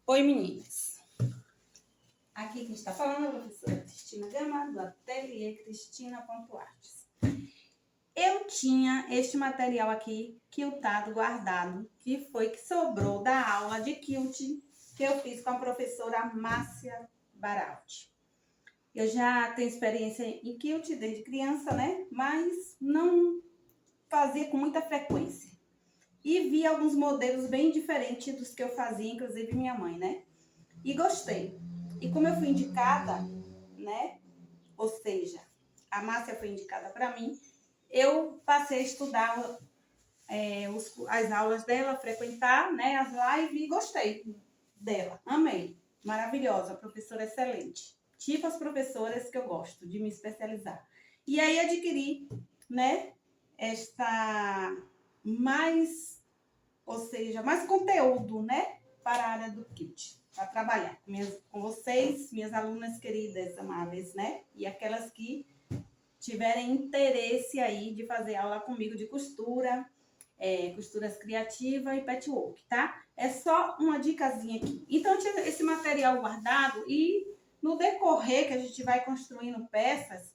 Oi, meninas. Aqui quem está falando é a professora Cristina Gama, do Ateliê Cristina.artes. Eu tinha este material aqui, quiltado, guardado, que sobrou da aula de quilt que eu fiz com a professora Márcia Baraldi. Eu já tenho experiência em quilt desde criança, né? Mas não fazia com muita frequência. E vi alguns modelos bem diferentes dos que eu fazia, inclusive minha mãe, né? E gostei. E como eu fui indicada, né? Ou seja, a Márcia foi indicada para mim, eu passei a estudar as aulas dela, frequentar, né, as lives e gostei dela. Amei. Maravilhosa, professora excelente. Tipo as professoras que eu gosto de me especializar. E aí adquiri, né, esta ou seja, mais conteúdo, né, para a área do quilt, para trabalhar com vocês, minhas alunas queridas, amáveis, né, e aquelas que tiverem interesse aí de fazer aula comigo de costura, costuras criativas e patchwork, tá? É só uma dicasinha aqui. Então, eu tinha esse material guardado e no decorrer que a gente vai construindo peças,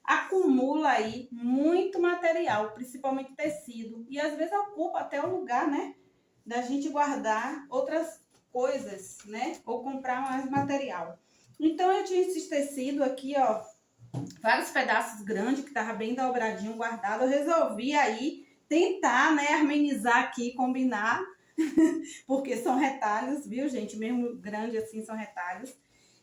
acumula aí muito material, principalmente tecido, e às vezes ocupa até o lugar, né, da gente guardar outras coisas, né, ou comprar mais material. Então eu tinha esse tecido aqui, ó, vários pedaços grandes que tava bem dobradinho, guardado. Eu resolvi aí tentar, né, harmonizar aqui, combinar, porque são retalhos, viu, gente? Mesmo grande assim, são retalhos.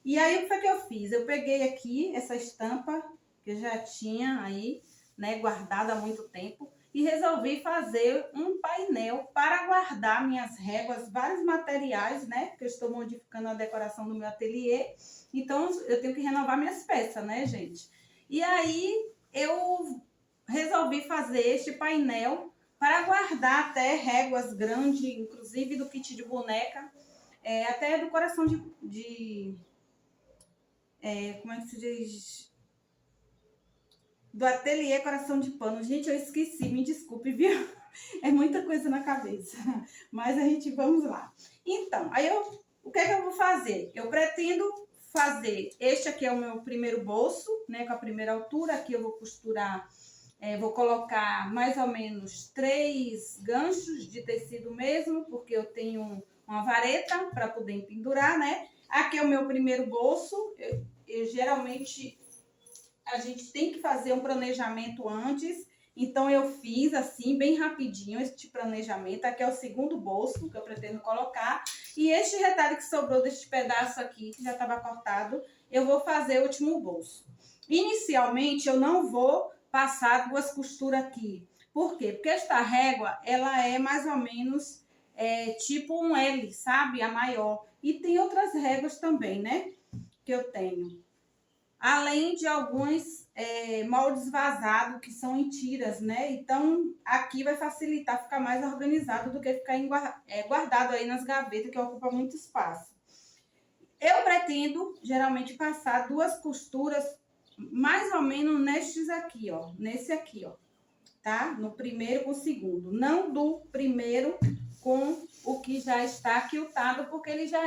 E aí, o que foi que eu fiz? Eu peguei aqui essa estampa que eu já tinha aí, né, guardada há muito tempo, e resolvi fazer um painel para guardar minhas réguas, vários materiais, né, porque eu estou modificando a decoração do meu ateliê, então eu tenho que renovar minhas peças, né, gente? E aí, eu resolvi fazer este painel para guardar até réguas grandes, inclusive do kit de boneca, até do coração como é que se diz? Do ateliê Coração de Pano. Gente, eu esqueci, me desculpe, viu? É muita coisa na cabeça. Mas vamos lá. Então, o que é que eu vou fazer? Eu pretendo fazer, este aqui é o meu primeiro bolso, né, com a primeira altura. Aqui eu vou costurar, vou colocar mais ou menos 3 ganchos de tecido mesmo, porque eu tenho uma vareta para poder pendurar, né? Aqui é o meu primeiro bolso. Eu geralmente a gente tem que fazer um planejamento antes, então eu fiz assim, bem rapidinho, este planejamento. Aqui é o segundo bolso que eu pretendo colocar, e este retalho que sobrou deste pedaço aqui, que já estava cortado, eu vou fazer o último bolso. Inicialmente, eu não vou passar 2 costuras aqui. Por quê? Porque esta régua, ela é mais ou menos tipo um L, sabe? A maior. E tem outras réguas também, né? Que eu tenho. Além de alguns moldes vazados que são em tiras, né? Então, aqui vai facilitar ficar mais organizado do que ficar guardado aí nas gavetas, que ocupa muito espaço. Eu pretendo, geralmente, passar 2 costuras, mais ou menos nestes aqui, ó. Nesse aqui, ó. Tá? No primeiro com o segundo. Não do primeiro com o que já está quiltado, porque ele já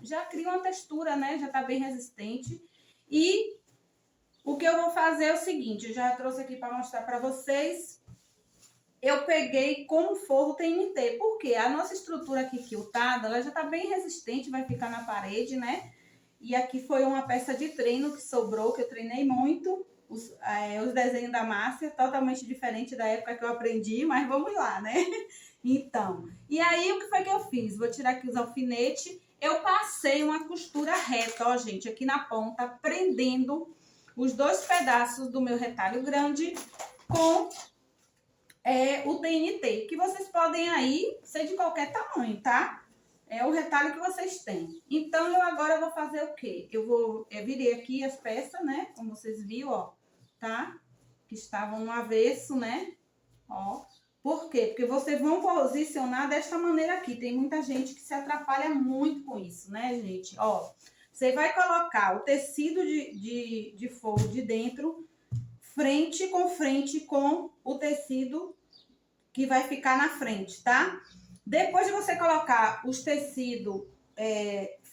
já cria uma textura, né? Já tá bem resistente. E o que eu vou fazer é o seguinte, eu já trouxe aqui para mostrar para vocês. Eu peguei como forro TNT, porque a nossa estrutura aqui quiltada, ela já tá bem resistente, vai ficar na parede, né? E aqui foi uma peça de treino que sobrou, que eu treinei muito, os desenhos da Márcia, totalmente diferente da época que eu aprendi, mas vamos lá, né? Então, e aí o que foi que eu fiz? Vou tirar aqui os alfinetes. Eu passei uma costura reta, ó, gente, aqui na ponta, prendendo os 2 pedaços do meu retalho grande com o TNT, que vocês podem aí ser de qualquer tamanho, tá? É o retalho que vocês têm. Então, eu agora vou fazer o quê? Eu virei aqui as peças, né? Como vocês viram, ó, tá? Que estavam no avesso, né? Ó. Por quê? Porque vocês vão posicionar desta maneira aqui. Tem muita gente que se atrapalha muito com isso, né, gente? Ó, você vai colocar o tecido de forro de dentro, frente com o tecido que vai ficar na frente, tá? Depois de você colocar os tecidos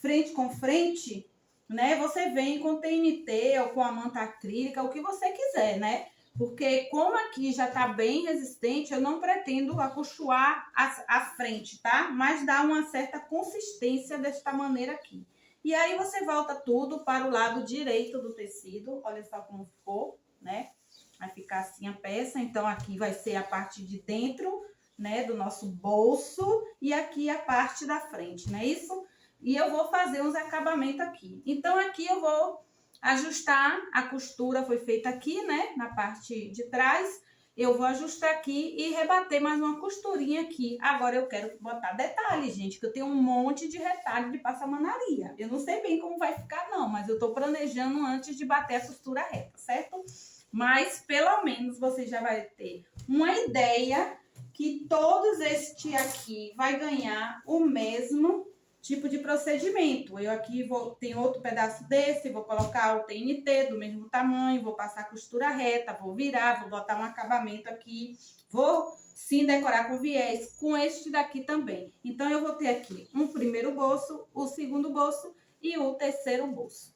frente com frente, né? Você vem com TNT ou com a manta acrílica, o que você quiser, né? Porque como aqui já tá bem resistente, eu não pretendo acolchoar a frente, tá? Mas dá uma certa consistência desta maneira aqui. E aí você volta tudo para o lado direito do tecido. Olha só como ficou, né? Vai ficar assim a peça. Então aqui vai ser a parte de dentro, né, do nosso bolso, e aqui a parte da frente, não é isso? E eu vou fazer uns acabamentos aqui. Então aqui eu vou ajustar, a costura foi feita aqui, né, na parte de trás. Eu vou ajustar aqui e rebater mais uma costurinha aqui. Agora eu quero botar detalhe, gente, que eu tenho um monte de retalho de passamanaria. Eu não sei bem como vai ficar não, mas eu tô planejando antes de bater a costura reta, certo? Mas pelo menos você já vai ter uma ideia que todos este aqui vai ganhar o mesmo tipo de procedimento. Eu aqui tenho outro pedaço desse, vou colocar o TNT do mesmo tamanho, vou passar a costura reta, vou virar, vou botar um acabamento aqui, vou sim decorar com viés, com este daqui também. Então eu vou ter aqui um primeiro bolso, o segundo bolso e o terceiro bolso.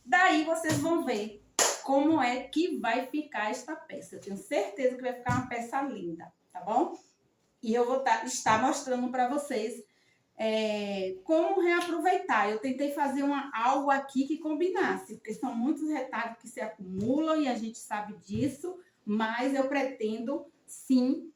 Daí vocês vão ver como é que vai ficar esta peça. Eu tenho certeza que vai ficar uma peça linda, tá bom? E eu vou estar mostrando para vocês como reaproveitar. Eu tentei fazer algo aqui que combinasse, porque são muitos retalhos que se acumulam e a gente sabe disso, mas eu pretendo sim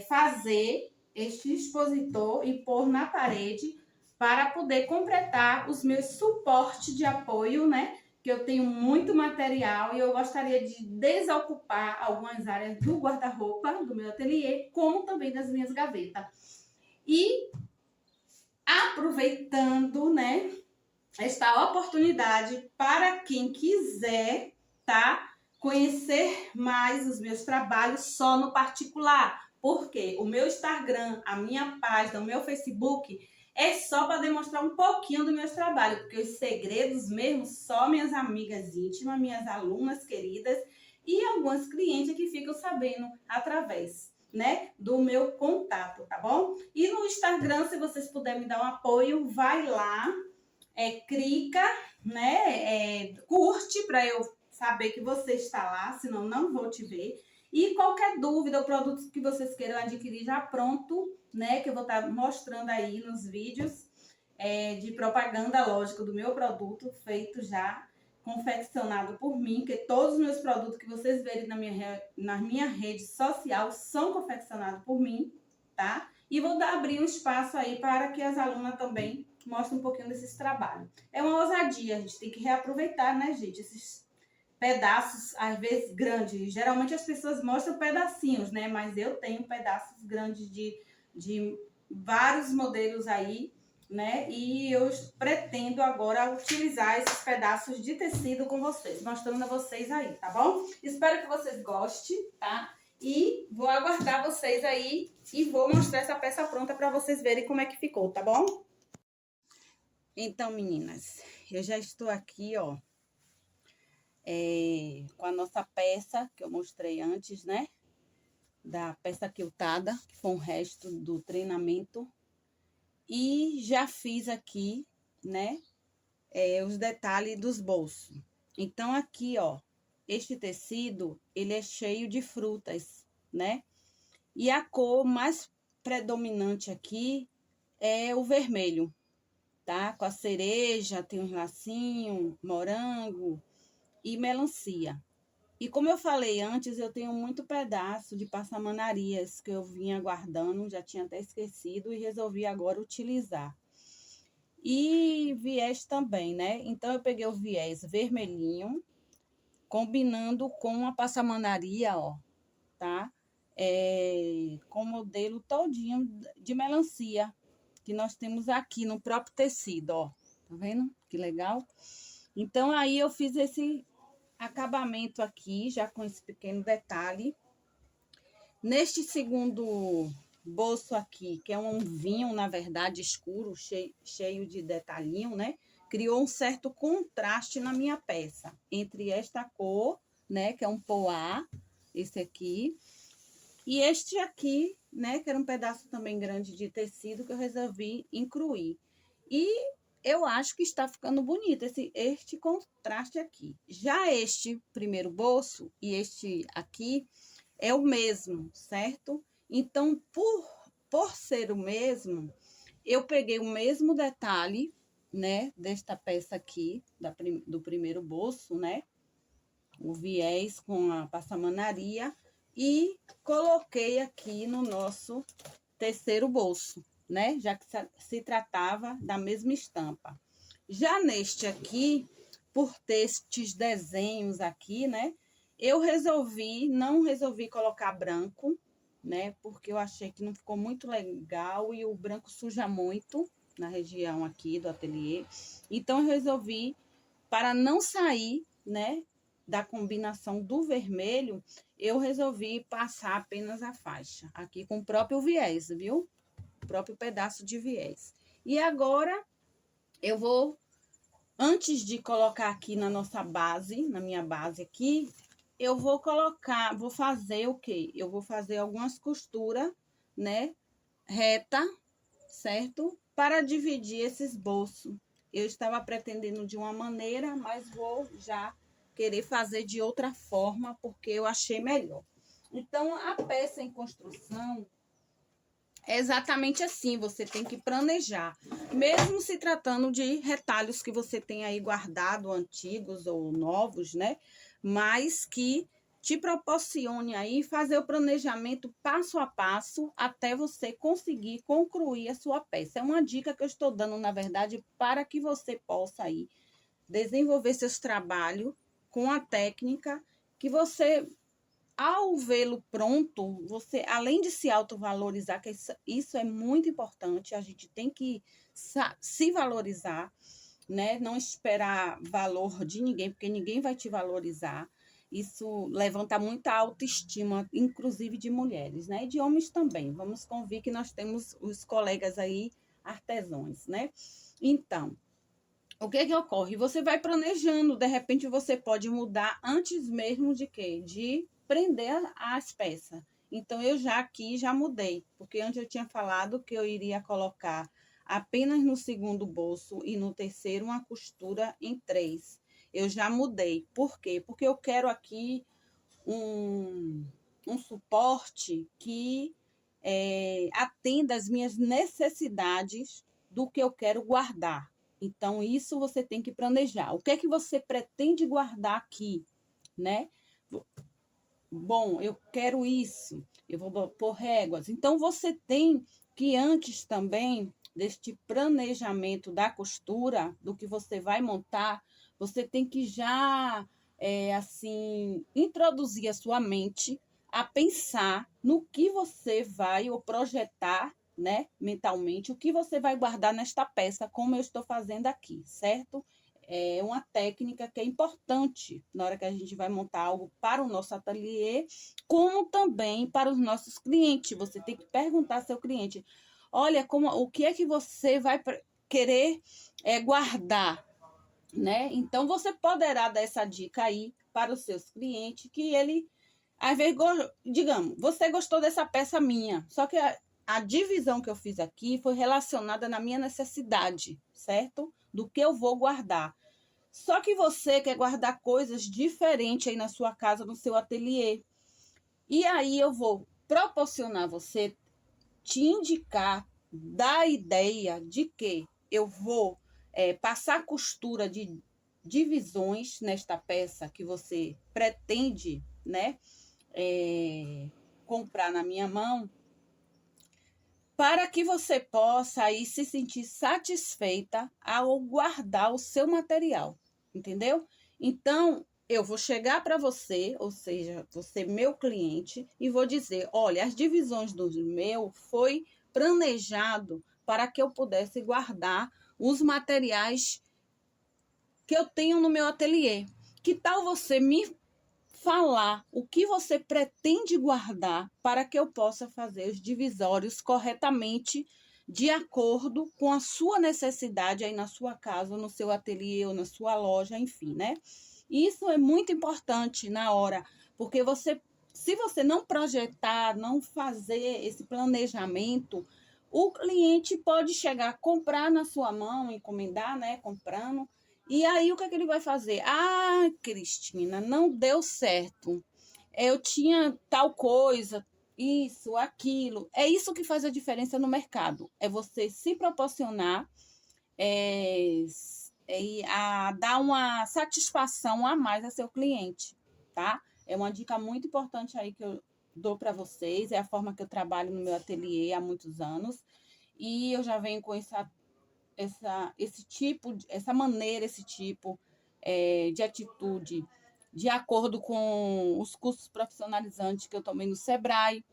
fazer este expositor e pôr na parede para poder completar os meus suportes de apoio, né? Que eu tenho muito material e eu gostaria de desocupar algumas áreas do guarda-roupa do meu ateliê, como também das minhas gavetas. E aproveitando, né, esta oportunidade para quem quiser, tá? Conhecer mais os meus trabalhos só no particular. Porque o meu Instagram, a minha página, o meu Facebook é só para demonstrar um pouquinho do meu trabalho, porque os segredos mesmo só minhas amigas íntimas, minhas alunas queridas e algumas clientes que ficam sabendo através, né, do meu contato, tá bom? E no Instagram, se vocês puderem me dar um apoio, vai lá, clica, né, curte para eu saber que você está lá, senão não vou te ver. E qualquer dúvida ou produto que vocês queiram adquirir já pronto, né, que eu vou estar mostrando aí nos vídeos de propaganda, lógico, do meu produto feito já, confeccionado por mim, que todos os meus produtos que vocês verem na minha rede social são confeccionados por mim, tá? E vou abrir um espaço aí para que as alunas também mostrem um pouquinho desses trabalhos. É uma ousadia, a gente tem que reaproveitar, né, gente? Esses pedaços, às vezes, grandes. Geralmente as pessoas mostram pedacinhos, né? Mas eu tenho pedaços grandes de vários modelos aí, né? E eu pretendo agora utilizar esses pedaços de tecido com vocês, mostrando a vocês aí, tá bom? Espero que vocês gostem, tá? E vou aguardar vocês aí e vou mostrar essa peça pronta para vocês verem como é que ficou, tá bom? Então, meninas, eu já estou aqui, ó, com a nossa peça que eu mostrei antes, né? Da peça quiltada, que foi um resto do treinamento. E já fiz aqui, né? Os detalhes dos bolsos. Então, aqui, ó, este tecido, ele é cheio de frutas, né? E a cor mais predominante aqui é o vermelho, tá? Com a cereja, tem uns lacinhos, morango e melancia. E como eu falei antes, eu tenho muito pedaço de passamanarias que eu vinha guardando, já tinha até esquecido e resolvi agora utilizar. E viés também, né? Então, eu peguei o viés vermelhinho, combinando com a passamanaria, ó, tá? Com o modelo todinho de melancia que nós temos aqui no próprio tecido, ó. Tá vendo? Que legal. Então, aí eu fiz esse acabamento aqui, já com esse pequeno detalhe. Neste segundo bolso aqui, que é um vinho, na verdade, escuro, cheio de detalhinho, né? Criou um certo contraste na minha peça, entre esta cor, né? Que é um poá, esse aqui, e este aqui, né? Que era um pedaço também grande de tecido que eu resolvi incluir. E eu acho que está ficando bonito este contraste aqui. Já este primeiro bolso e este aqui é o mesmo, certo? Então, por ser o mesmo, eu peguei o mesmo detalhe, né, desta peça aqui, do primeiro bolso, né? O viés com a passamanaria e coloquei aqui no nosso terceiro bolso, né? Já que se tratava da mesma estampa. Já neste aqui, por ter estes desenhos aqui, né? Eu não resolvi colocar branco, né? Porque eu achei que não ficou muito legal e o branco suja muito na região aqui do ateliê. Então, eu resolvi, para não sair, né? Da combinação do vermelho, eu resolvi passar apenas a faixa, aqui com o próprio viés, viu? O próprio pedaço de viés. E agora, eu vou, antes de colocar aqui na nossa base, na minha base aqui, eu vou fazer o quê? Eu vou fazer algumas costuras, né? Reta, certo? Para dividir esses bolsos. Eu estava pretendendo de uma maneira, mas vou já querer fazer de outra forma, porque eu achei melhor. Então, a peça em construção é exatamente assim, você tem que planejar. Mesmo se tratando de retalhos que você tem aí guardado, antigos ou novos, né? Mas que te proporcione aí fazer o planejamento passo a passo até você conseguir concluir a sua peça. É uma dica que eu estou dando, na verdade, para que você possa aí desenvolver seus trabalhos com a técnica que você, ao vê-lo pronto, você, além de se autovalorizar, que isso é muito importante, a gente tem que se valorizar, né? Não esperar valor de ninguém, porque ninguém vai te valorizar. Isso levanta muita autoestima, inclusive de mulheres, né? E de homens também. Vamos convir que nós temos os colegas aí artesãos, né? Então, o que que ocorre? Você vai planejando, de repente você pode mudar antes mesmo de quê? De prender as peças. Então, eu já aqui já mudei, porque antes eu tinha falado que eu iria colocar apenas no segundo bolso e no terceiro uma costura em 3. Eu já mudei. Por quê? Porque eu quero aqui um suporte que atenda às minhas necessidades do que eu quero guardar. Então, isso você tem que planejar. O que é que você pretende guardar aqui, né? Bom, eu quero isso, eu vou pôr réguas. Então, você tem que, antes também deste planejamento da costura, do que você vai montar, você tem que já, assim, introduzir a sua mente a pensar no que você vai ou projetar, né, mentalmente, o que você vai guardar nesta peça, como eu estou fazendo aqui, certo? É uma técnica que é importante na hora que a gente vai montar algo para o nosso ateliê, como também para os nossos clientes. Você tem que perguntar ao seu cliente: olha, o que é que você vai querer guardar, né? Então, você poderá dar essa dica aí para os seus clientes, que ele, às vezes, digamos, você gostou dessa peça minha, só que a divisão que eu fiz aqui foi relacionada na minha necessidade, certo? Do que eu vou guardar. Só que você quer guardar coisas diferentes aí na sua casa, no seu ateliê. E aí eu vou proporcionar a você, te indicar, dar a ideia de que eu vou passar costura de divisões nesta peça que você pretende, né, comprar na minha mão, para que você possa aí se sentir satisfeita ao guardar o seu material, entendeu? Então, eu vou chegar para você, ou seja, você meu cliente, e vou dizer, olha, as divisões do meu foi planejado para que eu pudesse guardar os materiais que eu tenho no meu ateliê. Que tal você me falar o que você pretende guardar para que eu possa fazer os divisórios corretamente de acordo com a sua necessidade aí na sua casa, no seu ateliê ou na sua loja, enfim, né? Isso é muito importante na hora, porque se você não projetar, não fazer esse planejamento, O cliente pode chegar a comprar na sua mão, encomendar, né, comprando, e aí o que é que ele vai fazer? Ah, Cristina, não deu certo. Eu tinha tal coisa, isso, aquilo. É isso que faz a diferença no mercado. É você se proporcionar é, a dar uma satisfação a mais a seu cliente, tá? É uma dica muito importante aí que eu dou para vocês. É a forma que eu trabalho no meu ateliê há muitos anos. E eu já venho com esse tipo, essa maneira, esse tipo de atitude, de acordo com os cursos profissionalizantes que eu tomei no Sebrae,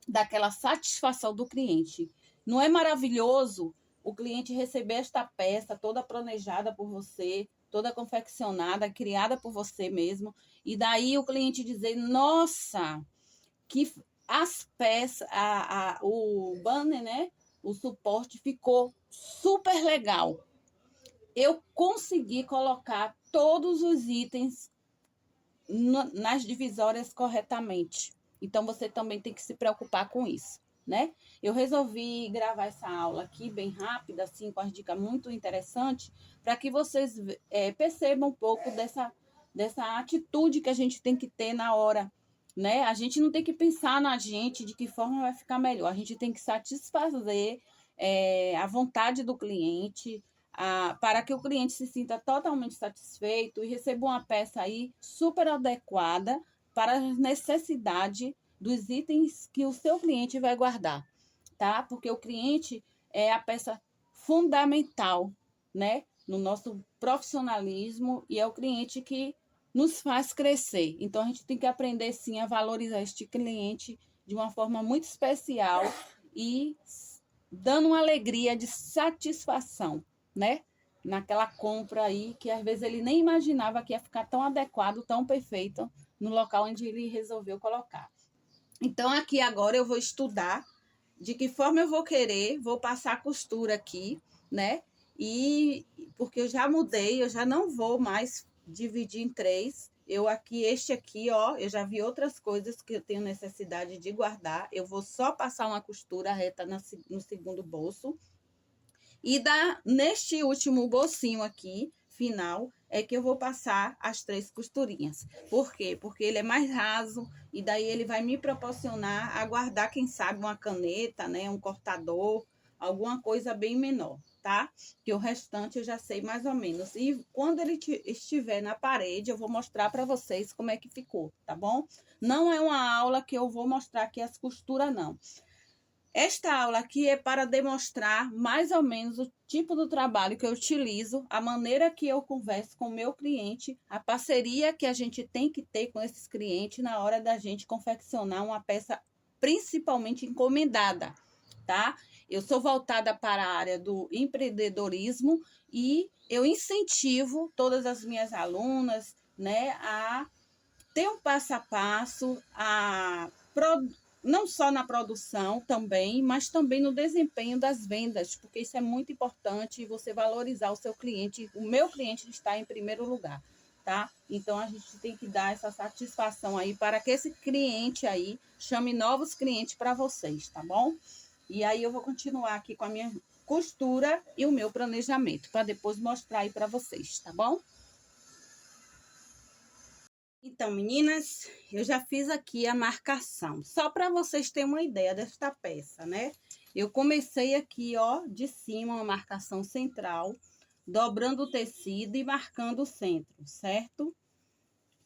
daquela satisfação do cliente. Não é maravilhoso o cliente receber esta peça toda planejada por você, toda confeccionada, criada por você mesmo, e daí o cliente dizer: nossa, que as peças, o banner, né? O suporte ficou super legal. Eu consegui colocar todos os itens nas divisórias corretamente. Então, você também tem que se preocupar com isso, né? Eu resolvi gravar essa aula aqui bem rápida, assim, com as dicas muito interessantes, para que vocês percebam um pouco dessa atitude que a gente tem que ter na hora, né? A gente não tem que pensar na gente, de que forma vai ficar melhor. A gente tem que satisfazer a vontade do cliente, para que o cliente se sinta totalmente satisfeito e receba uma peça aí super adequada para as necessidades dos itens que o seu cliente vai guardar, tá? Porque o cliente é a peça fundamental, né, no nosso profissionalismo, e é o cliente que nos faz crescer. Então a gente tem que aprender sim a valorizar este cliente de uma forma muito especial e dando uma alegria de satisfação, né? Naquela compra aí que às vezes ele nem imaginava que ia ficar tão adequado, tão perfeito no local onde ele resolveu colocar. Então aqui agora eu vou estudar de que forma eu vou querer, vou passar a costura aqui, né? E porque eu já mudei, eu já não vou mais dividir em três. Este aqui, ó, eu já vi outras coisas que eu tenho necessidade de guardar. Eu vou só passar uma costura reta no segundo bolso. E neste último bolsinho aqui, final, é que eu vou passar as 3 costurinhas. Por quê? Porque ele é mais raso e daí ele vai me proporcionar a guardar, quem sabe, uma caneta, né, um cortador, alguma coisa bem menor, tá? Que o restante eu já sei mais ou menos. E quando ele estiver na parede, eu vou mostrar para vocês como é que ficou, tá bom? Não é uma aula que eu vou mostrar aqui as costuras, não. Esta aula aqui é para demonstrar mais ou menos o tipo do trabalho que eu utilizo, a maneira que eu converso com o meu cliente, a parceria que a gente tem que ter com esses clientes na hora da gente confeccionar uma peça principalmente encomendada, tá? Eu sou voltada para a área do empreendedorismo e eu incentivo todas as minhas alunas, né, a ter um passo a passo, não só na produção também, mas também no desempenho das vendas, porque isso é muito importante, você valorizar o seu cliente. O meu cliente está em primeiro lugar, tá? Então a gente tem que dar essa satisfação aí para que esse cliente aí chame novos clientes para vocês, tá bom? E aí eu vou continuar aqui com a minha costura e o meu planejamento, para depois mostrar aí para vocês, tá bom? Então, meninas, eu já fiz aqui a marcação, só para vocês terem uma ideia desta peça, né? Eu comecei aqui, ó, de cima, uma marcação central, dobrando o tecido e marcando o centro, certo?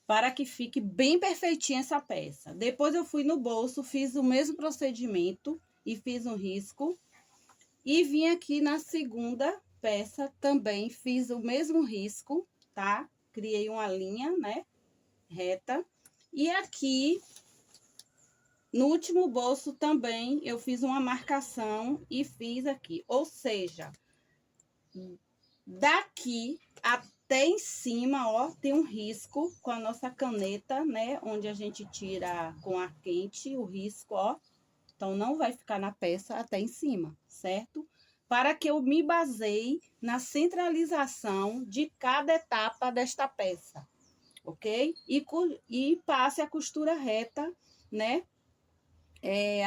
Para que fique bem perfeitinha essa peça. Depois eu fui no bolso, fiz o mesmo procedimento e fiz um risco. E vim aqui na segunda peça, também fiz o mesmo risco, tá? Criei uma linha, né? Reta. E aqui, no último bolso também, eu fiz uma marcação e fiz aqui. Ou seja, daqui até em cima, ó, tem um risco com a nossa caneta, né? Onde a gente tira com ar quente o risco, ó. Então, não vai ficar na peça até em cima, certo? Para que eu me baseie na centralização de cada etapa desta peça, ok? E passe a costura reta, né?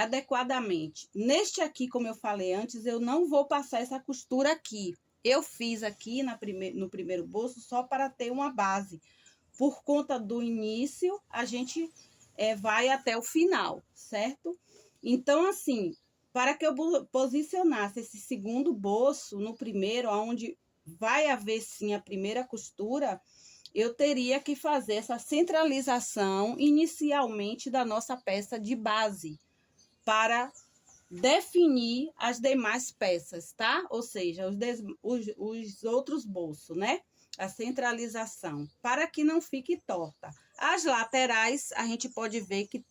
adequadamente. Neste aqui, como eu falei antes, eu não vou passar essa costura aqui. Eu fiz aqui no primeiro bolso só para ter uma base. Por conta do início, a gente vai até o final, certo? Então, assim, para que eu posicionasse esse segundo bolso no primeiro, onde vai haver sim a primeira costura, eu teria que fazer essa centralização inicialmente da nossa peça de base, para definir as demais peças, tá? Ou seja, os outros bolsos, né? A centralização, para que não fique torta. As laterais, a gente pode ver que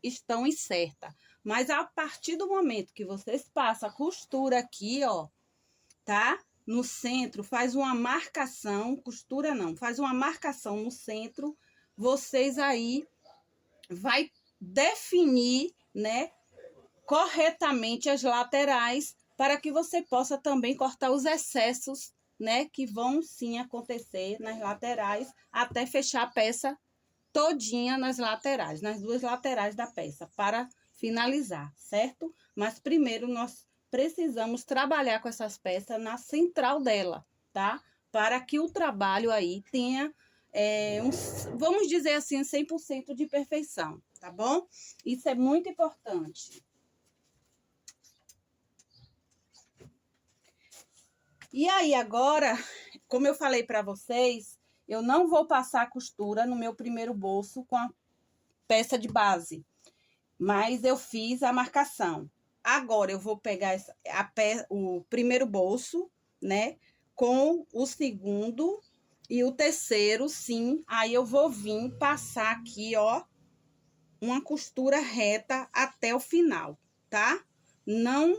estão incertas. Mas a partir do momento que vocês passam a costura aqui, ó, tá? No centro, faz uma marcação, costura não, faz uma marcação no centro, vocês aí vai definir, né, corretamente as laterais, para que você possa também cortar os excessos, né, que vão sim acontecer nas laterais, até fechar a peça todinha nas laterais, nas duas laterais da peça, para finalizar, certo? Mas primeiro nós precisamos trabalhar com essas peças na central dela, tá? Para que o trabalho aí tenha, vamos dizer assim, 100% de perfeição, tá bom? Isso é muito importante. E aí, agora, como eu falei para vocês, eu não vou passar a costura no meu primeiro bolso com a peça de base, mas eu fiz a marcação. Agora, eu vou pegar o primeiro bolso, né, com o segundo e o terceiro, sim, aí eu vou vir passar aqui, ó, uma costura reta até o final, tá? Não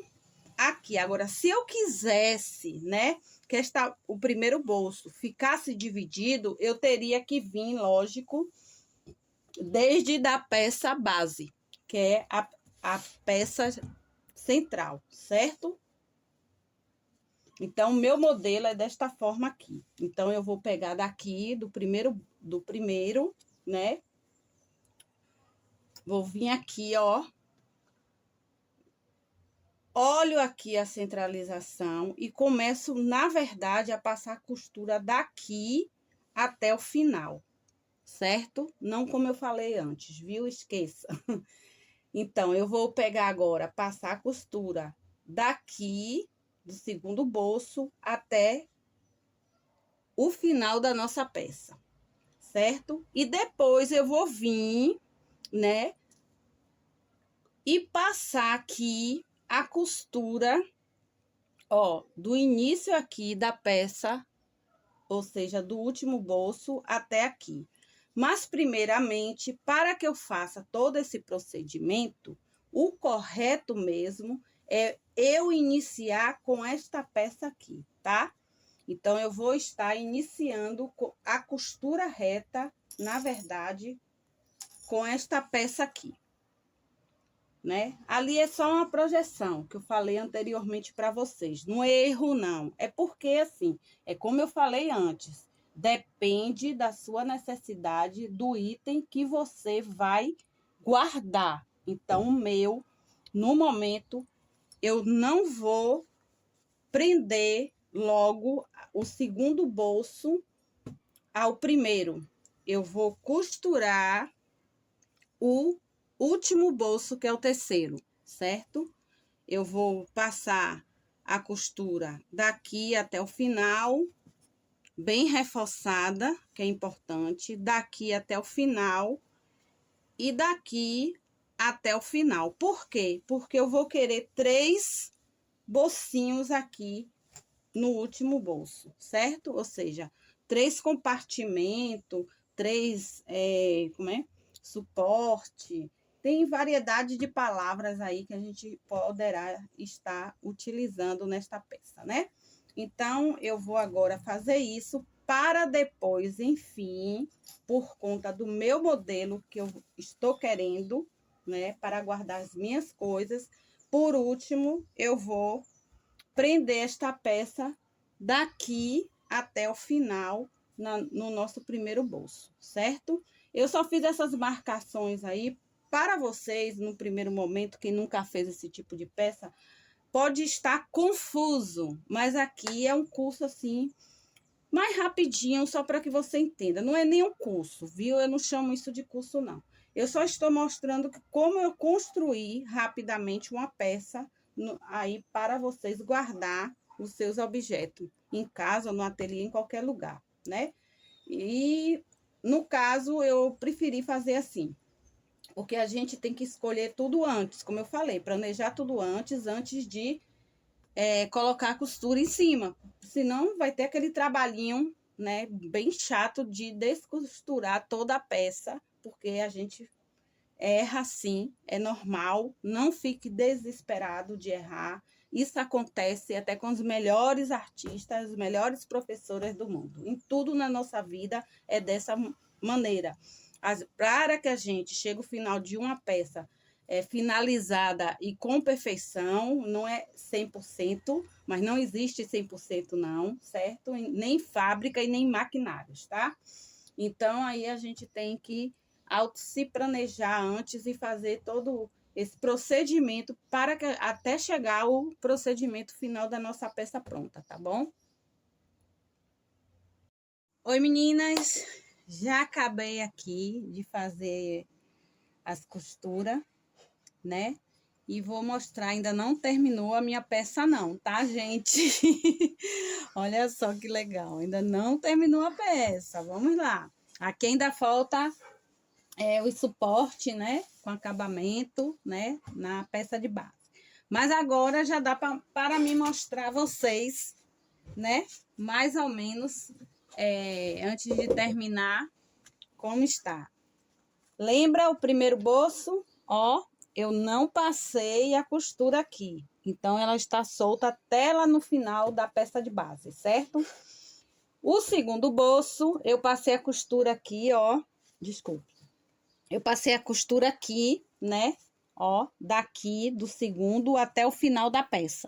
aqui. Agora, se eu quisesse, né, que o primeiro bolso ficasse dividido, eu teria que vir, lógico, desde da peça base, que é a peça central, certo? Então, o meu modelo é desta forma aqui. Então, eu vou pegar daqui do primeiro, né? Vou vir aqui, ó. Olho aqui a centralização e começo, na verdade, a passar a costura daqui até o final, certo? Não como eu falei antes, viu? Esqueça. Então, eu vou pegar agora, passar a costura daqui, do segundo bolso, até o final da nossa peça, certo? E depois eu vou vir, né? E passar aqui a costura, ó, do início aqui da peça, ou seja, do último bolso até aqui. Mas, primeiramente, para que eu faça todo esse procedimento, o correto mesmo é eu iniciar com esta peça aqui, tá? Então, eu vou estar iniciando a costura reta, na verdade, com esta peça aqui, né? Ali é só uma projeção que eu falei anteriormente para vocês. Não é erro, não. É porque, assim, é como eu falei antes, depende da sua necessidade, do item que você vai guardar. Então, o meu, no momento, eu não vou prender logo o segundo bolso ao primeiro. Eu vou costurar o último bolso, que é o terceiro, certo? Eu vou passar a costura daqui até o final, bem reforçada, que é importante, daqui até o final e daqui até o final. Por quê? Porque eu vou querer 3 bolsinhos aqui no último bolso, certo? Ou seja, 3 compartimentos, 3, suporte. Tem variedade de palavras aí que a gente poderá estar utilizando nesta peça, né? Então, eu vou agora fazer isso para depois, enfim, por conta do meu modelo que eu estou querendo, né, para guardar as minhas coisas. Por último, eu vou prender esta peça daqui até o final no nosso primeiro bolso, certo? Eu só fiz essas marcações aí para vocês, no primeiro momento, quem nunca fez esse tipo de peça, pode estar confuso, mas aqui é um curso assim, mais rapidinho, só para que você entenda. Não é nem um curso, viu? Eu não chamo isso de curso, não. Eu só estou mostrando como eu construí rapidamente uma peça aí para vocês guardar os seus objetos, em casa, no ateliê, em qualquer lugar, né? E, no caso, eu preferi fazer assim, porque a gente tem que escolher tudo antes, como eu falei, planejar tudo antes de colocar a costura em cima. Senão vai ter aquele trabalhinho, né, bem chato de descosturar toda a peça, porque a gente erra sim, é normal, não fique desesperado de errar. Isso acontece até com os melhores artistas, as melhores professoras do mundo. Em tudo na nossa vida é dessa maneira. Para que a gente chegue ao final de uma peça finalizada e com perfeição, não é 100%, mas não existe 100% não, certo? Nem fábrica e nem maquinários, tá? Então, aí a gente tem que se planejar antes e fazer todo esse procedimento para que, até chegar ao procedimento final da nossa peça pronta, tá bom? Oi, meninas! Já acabei aqui de fazer as costuras, né? E vou mostrar, ainda não terminou a minha peça não, tá, gente? Olha só que legal, ainda não terminou a peça, vamos lá. Aqui ainda falta o suporte, né, com acabamento, né, na peça de base. Mas agora já dá para mim mostrar a vocês, né, mais ou menos, antes de terminar, como está. Lembra o primeiro bolso? Ó, eu não passei a costura aqui. Então, ela está solta até lá no final da peça de base, certo? O segundo bolso, eu passei a costura aqui, ó. Desculpe. Eu passei a costura aqui, né? Ó, daqui do segundo até o final da peça.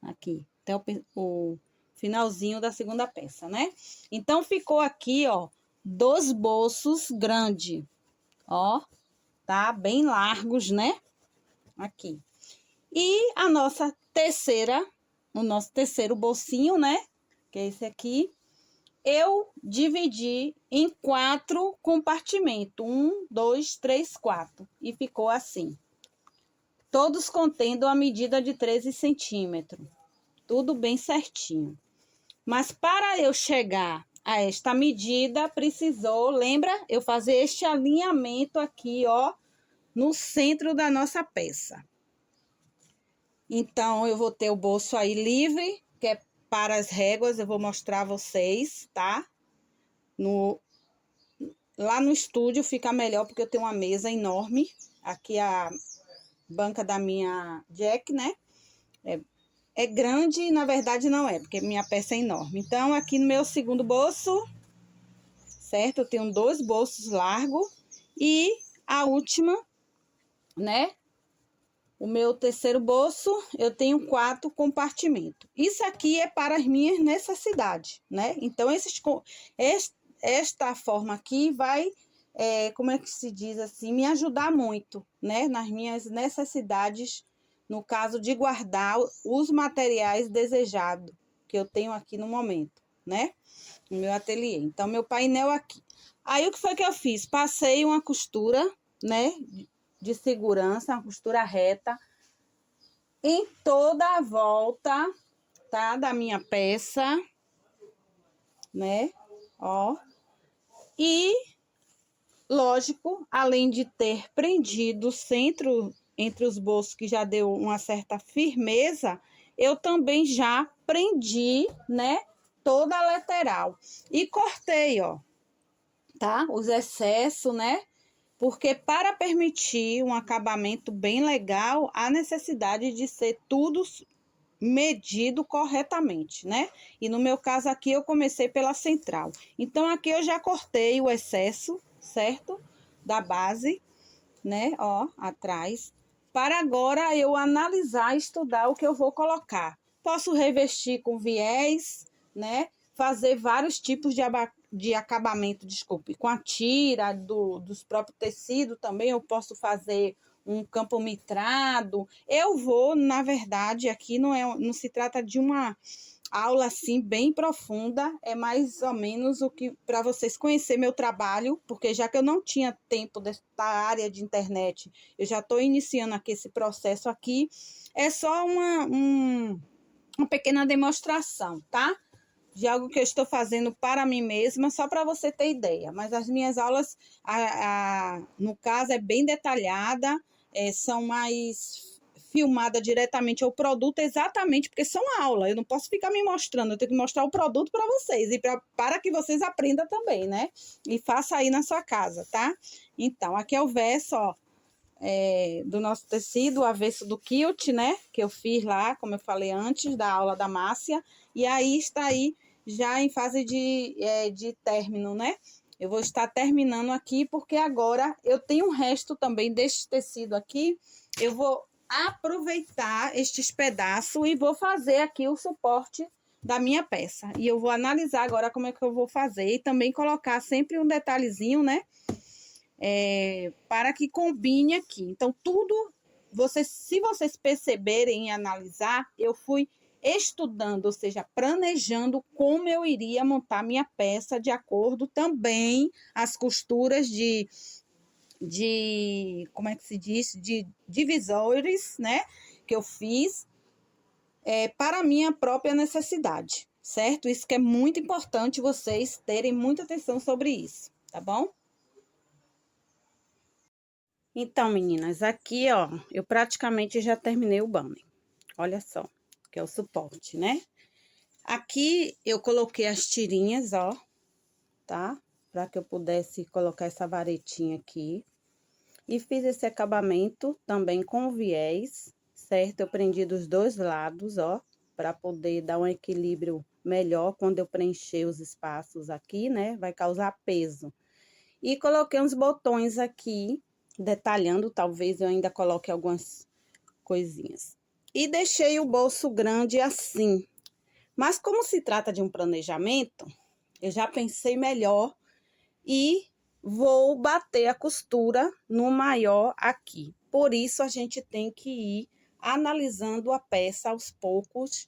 Aqui, até o finalzinho da segunda peça, né? Então, ficou aqui, ó, 2 bolsos grandes. Ó, tá? Bem largos, né? Aqui. E a nossa terceira, o nosso terceiro bolsinho, né? Que é esse aqui. Eu dividi em 4 compartimentos. 1, 2, 3, 4. E ficou assim. Todos contendo a medida de 13 centímetros. Tudo bem certinho. Mas para eu chegar a esta medida, precisou, lembra? Eu fazer este alinhamento aqui, ó, no centro da nossa peça. Então, eu vou ter o bolso aí livre, que é para as réguas, eu vou mostrar a vocês, tá? Lá no estúdio fica melhor, porque eu tenho uma mesa enorme. Aqui a banca da minha Jack, né? É grande e, na verdade, não é, porque minha peça é enorme. Então, aqui no meu segundo bolso, certo? Eu tenho 2 bolsos largos e a última, né? O meu terceiro bolso, eu tenho 4 compartimentos. Isso aqui é para as minhas necessidades, né? Então, esta forma aqui vai, como é que se diz assim, me ajudar muito, né? Nas minhas necessidades, no caso de guardar os materiais desejados que eu tenho aqui no momento, né? No meu ateliê. Então, meu painel aqui. Aí, o que foi que eu fiz? Passei uma costura, né? De segurança, uma costura reta, em toda a volta, tá? Da minha peça, né? Ó. E, lógico, além de ter prendido o centro entre os bolsos, que já deu uma certa firmeza, eu também já prendi, né? Toda a lateral. E cortei, ó, tá? Os excessos, né? Porque para permitir um acabamento bem legal, há necessidade de ser tudo medido corretamente, né? E no meu caso aqui, eu comecei pela central. Então, aqui eu já cortei o excesso, certo? Da base, né? Ó, atrás. Para agora eu analisar e estudar o que eu vou colocar. Posso revestir com viés, né? fazer vários tipos de acabamento, desculpe, com a tira dos próprios tecidos também, eu posso fazer um campo mitrado. Eu vou, na verdade, aqui não se trata de uma aula assim bem profunda, é mais ou menos o que para vocês conhecerem meu trabalho, porque já que eu não tinha tempo dessa área de internet, eu já estou iniciando aqui esse processo aqui, é só uma pequena demonstração, tá? De algo que eu estou fazendo para mim mesma, só para você ter ideia. Mas as minhas aulas, no caso, é bem detalhada, são mais filmada diretamente ao produto, exatamente porque são aula. Eu não posso ficar me mostrando, eu tenho que mostrar o produto para vocês e para que vocês aprendam também, né? E faça aí na sua casa, tá? Então, aqui é o verso, ó, do nosso tecido, o avesso do quilt, né? Que eu fiz lá, como eu falei antes, da aula da Márcia. E aí está aí já em fase de término, né? Eu vou estar terminando aqui, porque agora eu tenho um resto também deste tecido aqui. Eu vou aproveitar estes pedaços e vou fazer aqui o suporte da minha peça. E eu vou analisar agora como é que eu vou fazer e também colocar sempre um detalhezinho, né? Para que combine aqui. Então, tudo, se vocês perceberem e analisar, eu fui estudando, ou seja, planejando como eu iria montar minha peça de acordo também as costuras como é que se diz? De divisores, né? Que eu fiz para a minha própria necessidade, certo? Isso que é muito importante vocês terem muita atenção sobre isso, tá bom? Então, meninas, aqui, ó, eu praticamente já terminei o banner. Olha só, que é o suporte, né? Aqui eu coloquei as tirinhas, ó, tá? Para que eu pudesse colocar essa varetinha aqui. E fiz esse acabamento também com viés, certo? Eu prendi dos dois lados, ó, para poder dar um equilíbrio melhor quando eu preencher os espaços aqui, né? Vai causar peso. E coloquei uns botões aqui, detalhando, talvez eu ainda coloque algumas coisinhas. E deixei o bolso grande assim. Mas como se trata de um planejamento, eu já pensei melhor e vou bater a costura no maior aqui. Por isso, a gente tem que ir analisando a peça aos poucos,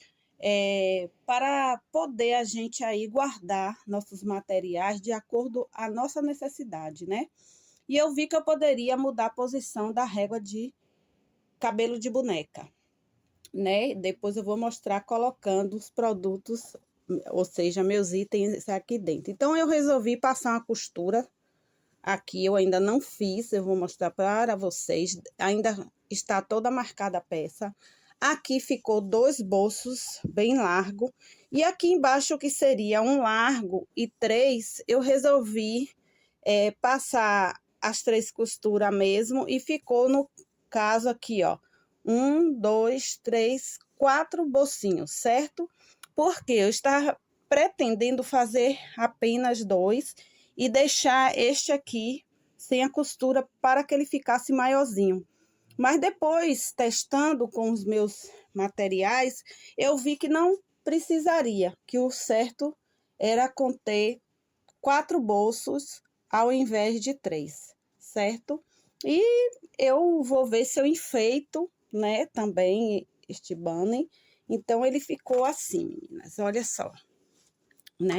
para poder a gente aí guardar nossos materiais de acordo com a nossa necessidade, né? E eu vi que eu poderia mudar a posição da régua de cabelo de boneca, né? Depois eu vou mostrar colocando os produtos, ou seja, meus itens aqui dentro. Então, eu resolvi passar uma costura aqui, eu ainda não fiz, eu vou mostrar para vocês. Ainda está toda marcada a peça. Aqui ficou 2 bolsos bem largo. E aqui embaixo, que seria um largo e 3, eu resolvi passar as 3 costuras mesmo. E ficou, no caso aqui, ó, 1, 2, 3, 4 bolsinhos, certo? Porque eu estava pretendendo fazer apenas 2 e deixar este aqui sem a costura para que ele ficasse maiorzinho. Mas depois, testando com os meus materiais, eu vi que não precisaria, que o certo era conter 4 bolsos ao invés de 3, certo? E eu vou ver se eu enfeito, né, também este banner. Então, ele ficou assim, meninas, olha só, né?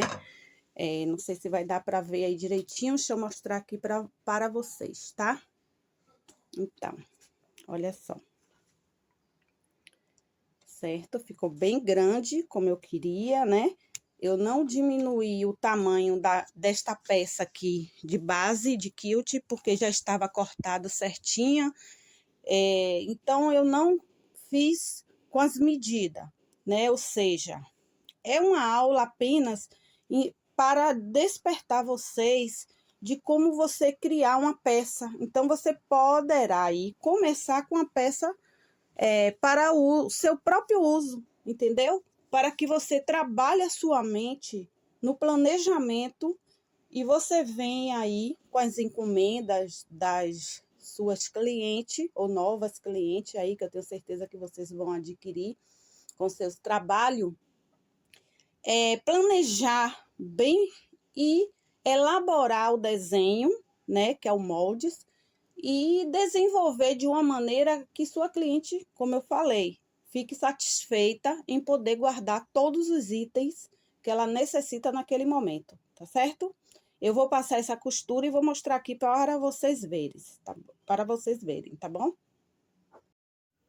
Não sei se vai dar para ver aí direitinho, deixa eu mostrar aqui para vocês, tá? Então, olha só. Certo? Ficou bem grande, como eu queria, né? Eu não diminuí o tamanho desta peça aqui de base de quilt, porque já estava cortado certinha. Então, eu não fiz com as medidas, né? Ou seja, é uma aula apenas para despertar vocês de como você criar uma peça. Então, você poderá aí começar com a peça para o seu próprio uso, entendeu? Para que você trabalhe a sua mente no planejamento e você venha aí com as encomendas das suas clientes ou novas clientes aí, que eu tenho certeza que vocês vão adquirir com seus trabalhos, planejar bem e elaborar o desenho, né, que é o moldes, e desenvolver de uma maneira que sua cliente, como eu falei, fique satisfeita em poder guardar todos os itens que ela necessita naquele momento, tá certo? Eu vou passar essa costura e vou mostrar aqui para vocês verem, tá? Para vocês verem, tá bom?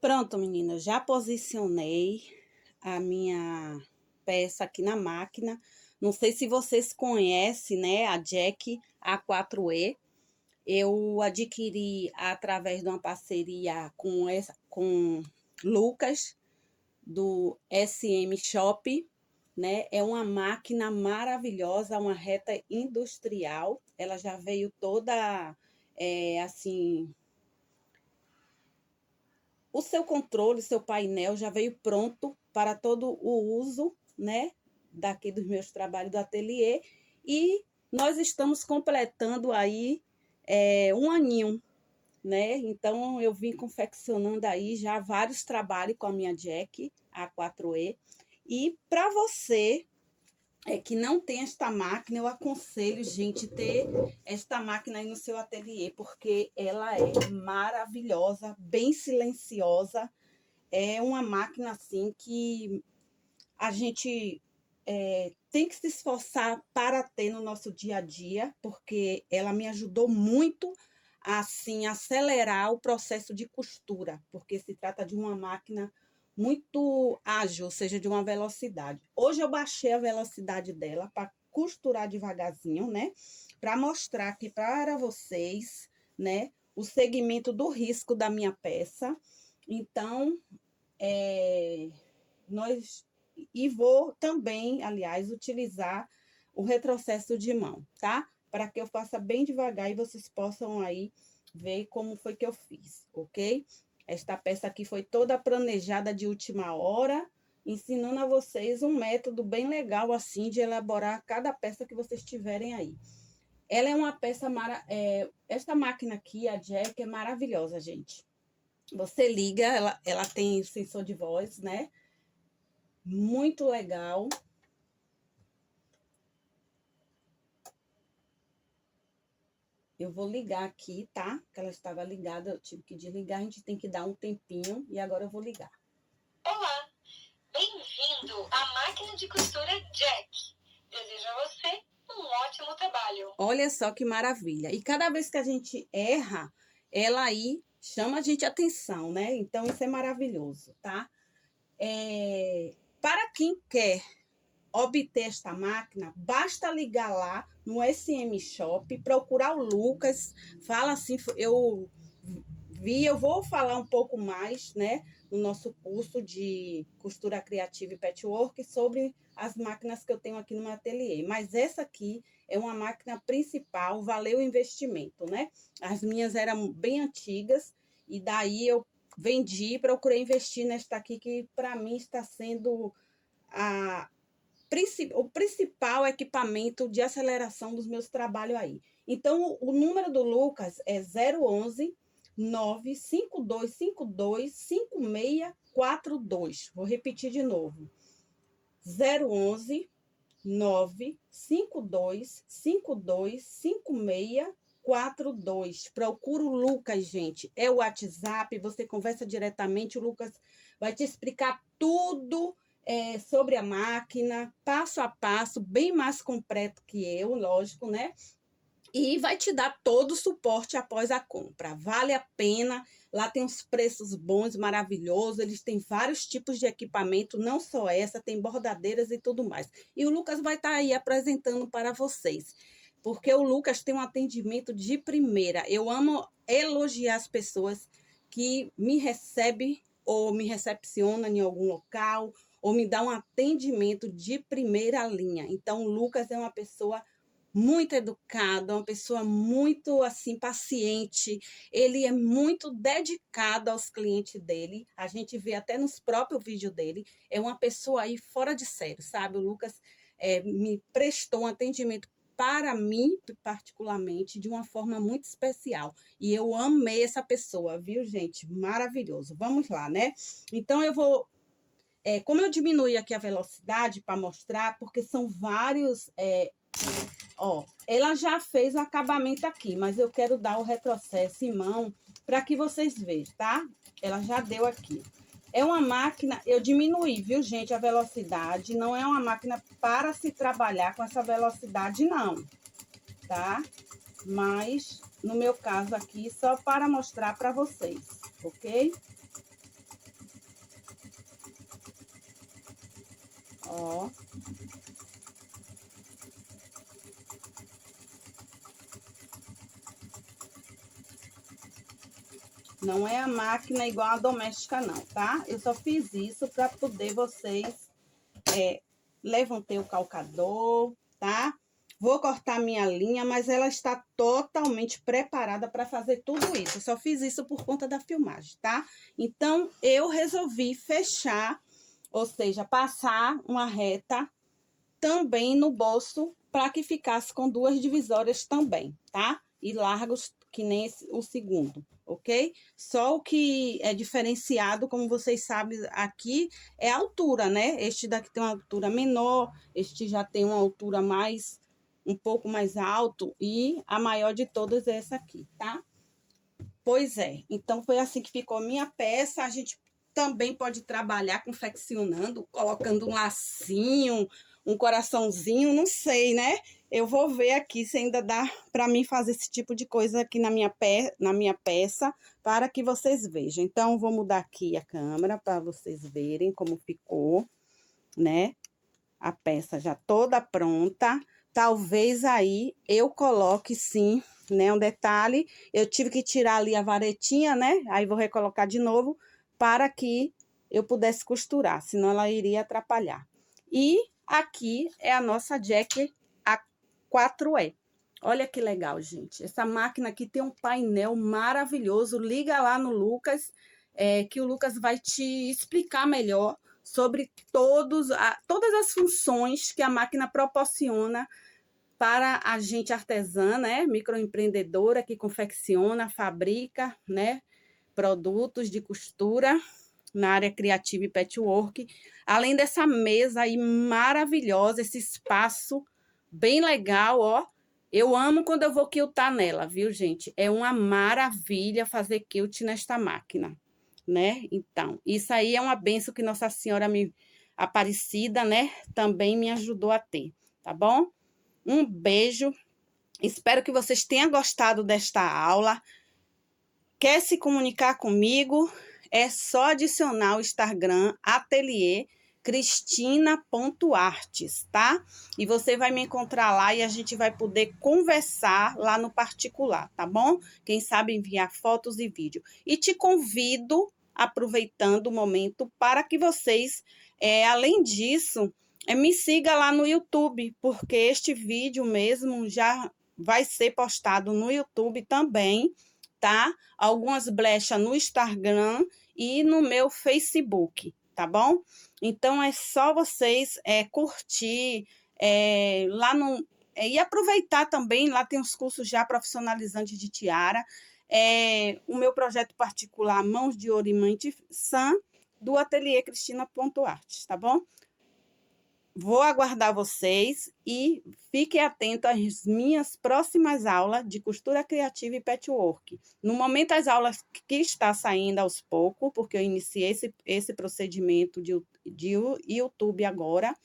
Pronto, meninas, já posicionei a minha peça aqui na máquina. Não sei se vocês conhecem, né, a Jack A4E. Eu adquiri através de uma parceria com Lucas, do SM Shop, né? É uma máquina maravilhosa, uma reta industrial. Ela já veio toda, assim, o seu controle, o seu painel já veio pronto para todo o uso, né? Daqui dos meus trabalhos do ateliê. E nós estamos completando aí um aninho, né? Então, eu vim confeccionando aí já vários trabalhos com a minha Jack A4E. E para você que não tem esta máquina, eu aconselho, gente, ter esta máquina aí no seu ateliê, porque ela é maravilhosa, bem silenciosa. É uma máquina, assim, que a gente tem que se esforçar para ter no nosso dia a dia, porque ela me ajudou muito assim, acelerar o processo de costura, porque se trata de uma máquina muito ágil, ou seja, de uma velocidade. Hoje eu baixei a velocidade dela para costurar devagarzinho, né? Para mostrar aqui para vocês, né, o segmento do risco da minha peça. Então, nós e vou também, aliás, utilizar o retrocesso de mão, tá? Para que eu faça bem devagar e vocês possam aí ver como foi que eu fiz, ok? Esta peça aqui foi toda planejada de última hora, ensinando a vocês um método bem legal assim de elaborar cada peça que vocês tiverem aí. Ela é uma peça esta máquina aqui, a Jack, é maravilhosa, gente. Você liga, ela tem sensor de voz, né? Muito legal. Eu vou ligar aqui, tá? Que ela estava ligada, eu tive que desligar, a gente tem que dar um tempinho e agora eu vou ligar. Olá, bem-vindo à máquina de costura Jack. Desejo a você um ótimo trabalho. Olha só que maravilha. E cada vez que a gente erra, ela aí chama a gente atenção, né? Então isso é maravilhoso, tá? Para quem quer obter esta máquina, basta ligar lá no SM Shop, procurar o Lucas, fala assim, eu vou falar um pouco mais, né, no nosso curso de costura criativa e patchwork sobre as máquinas que eu tenho aqui no meu ateliê, mas essa aqui é uma máquina principal, valeu o investimento, né? As minhas eram bem antigas e daí eu vendi, procurei investir nesta aqui que para mim está sendo o principal equipamento de aceleração dos meus trabalhos aí. Então, o número do Lucas é 011 95252 5642. Vou repetir de novo. 011 95252 5642. Procura o Lucas, gente. É o WhatsApp, você conversa diretamente, o Lucas vai te explicar tudo sobre a máquina, passo a passo, bem mais completo que eu, lógico, né? E vai te dar todo o suporte após a compra. Vale a pena. Lá tem uns preços bons, maravilhosos. Eles têm vários tipos de equipamento, não só essa, tem bordadeiras e tudo mais. E o Lucas vai estar aí apresentando para vocês. Porque o Lucas tem um atendimento de primeira. Eu amo elogiar as pessoas que me recebem ou me recepcionam em algum local ou me dá um atendimento de primeira linha. Então, o Lucas é uma pessoa muito educado, uma pessoa muito assim paciente, ele é muito dedicado aos clientes dele, a gente vê até nos próprios vídeos dele, é uma pessoa aí fora de sério, sabe? O Lucas me prestou um atendimento para mim, particularmente, de uma forma muito especial. E eu amei essa pessoa, viu, gente? Maravilhoso. Vamos lá, né? Então, eu vou como eu diminuí aqui a velocidade para mostrar, porque são vários... ó, ela já fez o acabamento aqui, mas eu quero dar o retrocesso em mão para que vocês vejam, tá? Ela já deu aqui. É uma máquina, eu diminuí, viu, gente, a velocidade. Não é uma máquina para se trabalhar com essa velocidade, não, tá? Mas, no meu caso aqui, só para mostrar para vocês, ok? Ó. Não é a máquina igual a doméstica, não, tá? Eu só fiz isso para poder vocês... levantei o calcador, tá? Vou cortar minha linha, mas ela está totalmente preparada para fazer tudo isso. Eu só fiz isso por conta da filmagem, tá? Então, eu resolvi fechar, ou seja, passar uma reta também no bolso para que ficasse com duas divisórias também, tá? E largos que nem o segundo, ok? Só o que é diferenciado, como vocês sabem aqui, é a altura, né? Este daqui tem uma altura menor, este já tem uma altura um pouco mais alto, e a maior de todas é essa aqui, tá? Pois é, então foi assim que ficou a minha peça. A gente também pode trabalhar confeccionando, colocando um lacinho, um coraçãozinho, não sei, né? Eu vou ver aqui se ainda dá para mim fazer esse tipo de coisa aqui na minha peça, para que vocês vejam. Então, vou mudar aqui a câmera para vocês verem como ficou, né? A peça já toda pronta. Talvez aí eu coloque, sim, né? Um detalhe, eu tive que tirar ali a varetinha, né? Aí vou recolocar de novo para que eu pudesse costurar, senão ela iria atrapalhar. E aqui é a nossa Jack A4E. Olha que legal, gente. Essa máquina aqui tem um painel maravilhoso. Liga lá no Lucas, que o Lucas vai te explicar melhor sobre todas as funções que a máquina proporciona para a gente artesã, né, microempreendedora que confecciona, fabrica, né, produtos de costura na área criativa e patchwork. Além dessa mesa aí maravilhosa, esse espaço bem legal, ó. Eu amo quando eu vou quiltar nela, viu, gente? É uma maravilha fazer quilt nesta máquina, né? Então, isso aí é uma bênção que Nossa Senhora Aparecida, né, também me ajudou a ter, tá bom? Um beijo. Espero que vocês tenham gostado desta aula. Quer se comunicar comigo? É só adicionar o Instagram Ateliê cristina.artes, tá? E você vai me encontrar lá e a gente vai poder conversar lá no particular, tá bom? Quem sabe enviar fotos e vídeo. E te convido, aproveitando o momento, para que vocês, além disso, me siga lá no YouTube, porque este vídeo mesmo já vai ser postado no YouTube também, tá? Algumas blechas no Instagram e no meu Facebook, tá bom? Então, é só vocês curtir lá no... e aproveitar também, lá tem os cursos já profissionalizantes de tiara, o meu projeto particular Mãos de Ouro e Mãe Sã, do Ateliê Cristina.artes, tá bom? Vou aguardar vocês e fiquem atentos às minhas próximas aulas de costura criativa e patchwork. No momento, as aulas que está saindo aos poucos, porque eu iniciei esse procedimento de YouTube agora,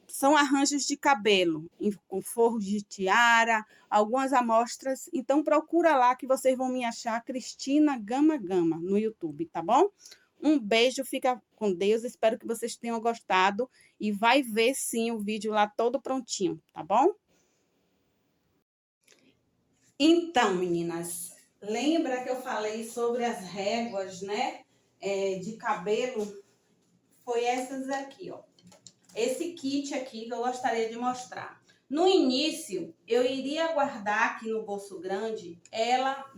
são arranjos de cabelo, com forros de tiara, algumas amostras. Então, procura lá que vocês vão me achar, Cristina Gama Gama, no YouTube, tá bom? Um beijo, fica com Deus, espero que vocês tenham gostado e vai ver sim o vídeo lá todo prontinho, tá bom? Então, meninas, lembra que eu falei sobre as réguas, né, de cabelo? Foi essas aqui, ó. Esse kit aqui que eu gostaria de mostrar. No início, eu iria guardar aqui no bolso grande ela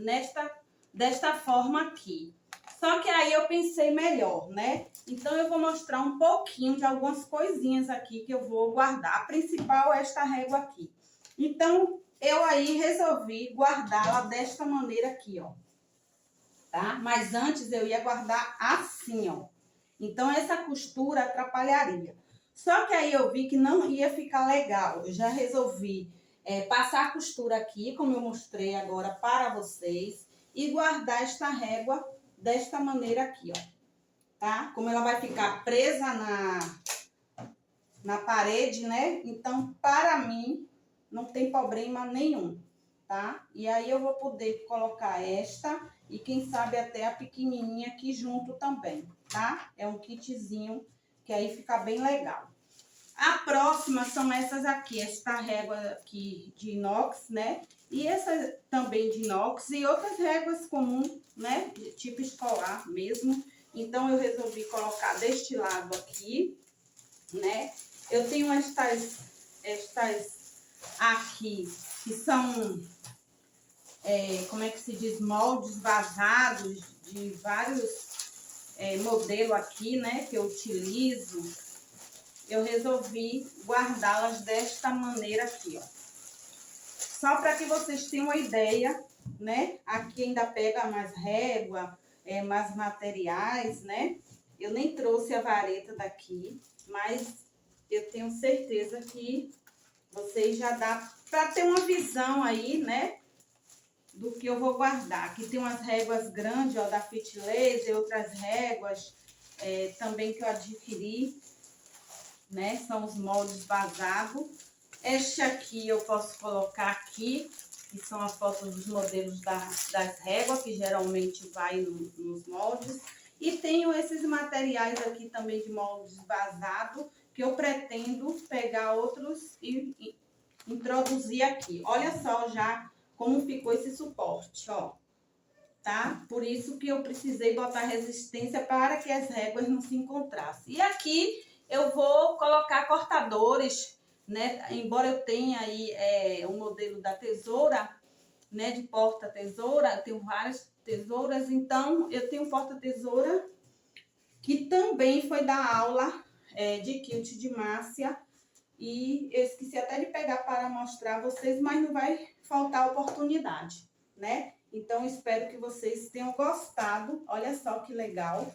desta forma aqui. Só que aí eu pensei melhor, né? Então, eu vou mostrar um pouquinho de algumas coisinhas aqui que eu vou guardar. A principal é esta régua aqui. Então, eu aí resolvi guardá-la desta maneira aqui, ó. Tá? Mas antes eu ia guardar assim, ó. Então, essa costura atrapalharia. Só que aí eu vi que não ia ficar legal. Eu já resolvi passar a costura aqui, como eu mostrei agora para vocês, e guardar esta régua desta maneira aqui, ó. Tá? Como ela vai ficar presa na parede, né? Então, para mim, não tem problema nenhum, tá? E aí eu vou poder colocar esta e quem sabe até a pequenininha aqui junto também, tá? É um kitzinho que aí fica bem legal. A próxima são essas aqui, esta régua aqui de inox, né? E essa também de inox e outras réguas comuns, né? De tipo escolar mesmo. Então, eu resolvi colocar deste lado aqui, né? Eu tenho estas aqui, que são, como é que se diz, moldes vazados de vários modelos aqui, né? Que eu utilizo. Eu resolvi guardá-las desta maneira aqui, ó. Só para que vocês tenham uma ideia, né? Aqui ainda pega mais régua, mais materiais, né? Eu nem trouxe a vareta daqui, mas eu tenho certeza que vocês já dá para ter uma visão aí, né? Do que eu vou guardar. Aqui tem umas réguas grandes, ó, da Fit Laser, outras réguas também que eu adquiri, né? São os moldes vazados. Este aqui eu posso colocar aqui, que são as fotos dos modelos das réguas, que geralmente vai nos moldes. E tenho esses materiais aqui também de moldes vazados, que eu pretendo pegar outros e introduzir aqui. Olha só já como ficou esse suporte, ó. Tá? Por isso que eu precisei botar resistência para que as réguas não se encontrassem. E aqui eu vou colocar cortadores, né? Embora eu tenha aí o modelo da tesoura, né? De porta-tesoura, eu tenho várias tesouras, então eu tenho um porta-tesoura que também foi da aula de quilt de Márcia. E eu esqueci até de pegar para mostrar a vocês, mas não vai faltar oportunidade, né? Então, espero que vocês tenham gostado. Olha só que legal,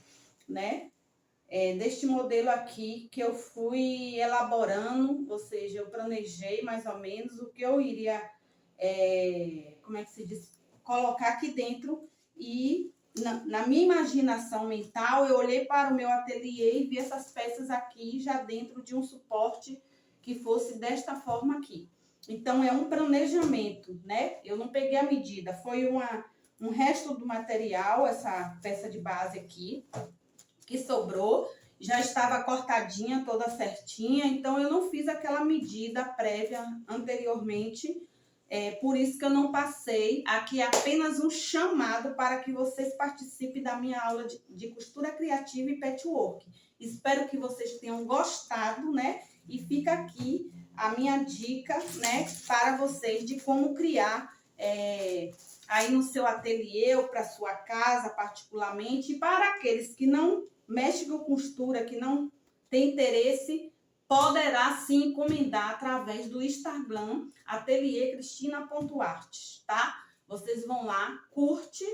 né? Deste modelo aqui que eu fui elaborando, ou seja, eu planejei mais ou menos o que eu iria, como é que se diz? Colocar aqui dentro e na minha imaginação mental, eu olhei para o meu ateliê e vi essas peças aqui já dentro de um suporte que fosse desta forma aqui. Então, é um planejamento, né? Eu não peguei a medida, foi um resto do material, essa peça de base aqui, que sobrou, já estava cortadinha, toda certinha, então eu não fiz aquela medida prévia anteriormente, por isso que eu não passei. Aqui é apenas um chamado para que vocês participem da minha aula de costura criativa e patchwork. Espero que vocês tenham gostado, né? E fica aqui a minha dica, né, para vocês de como criar aí no seu ateliê ou para sua casa particularmente. E para aqueles que não mexem com costura, que não tem interesse, poderá sim encomendar através do Instagram ateliê_cristina.artes, tá? Vocês vão lá, curte,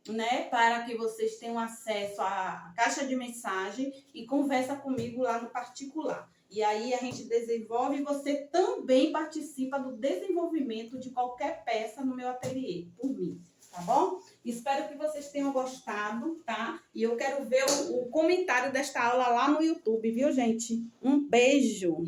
né, para que vocês tenham acesso à caixa de mensagem e conversa comigo lá no particular. E aí a gente desenvolve e você também participa do desenvolvimento de qualquer peça no meu ateliê, por mim, tá bom? Espero que vocês tenham gostado, tá? E eu quero ver o comentário desta aula lá no YouTube, viu, gente? Um beijo!